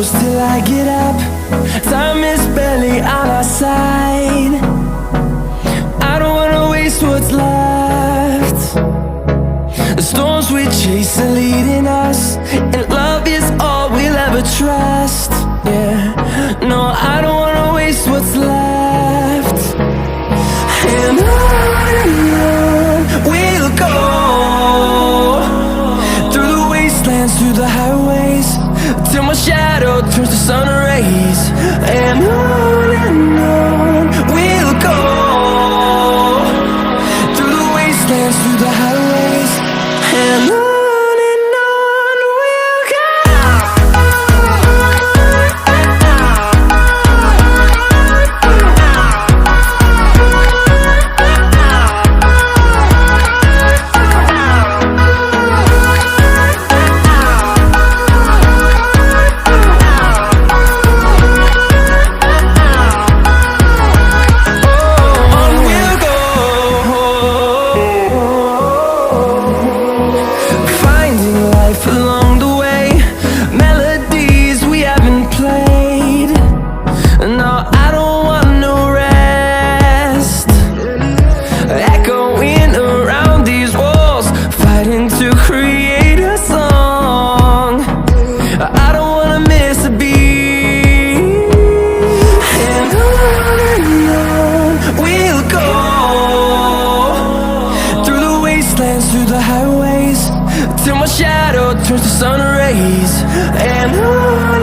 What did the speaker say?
shadows till I get up. Time is barely on our side. I don't wanna waste what's left. The storms we chase are leading us, and love is all we'll ever trust. Yeah, no, I don't wanna waste what's left. And on we'll go, through the wastelands, through the highways, till my shadow turns to sun rays. And on we'll go, through the wastelands, through the highways, and on we'll go. Along the way, melodies we haven't played. No, I don't want no rest. Echoing around these walls, fighting to create a song. I don't wanna miss a beat. And on we'll go, through the wastelands, through the highways, till my shadow turns to sun rays. And on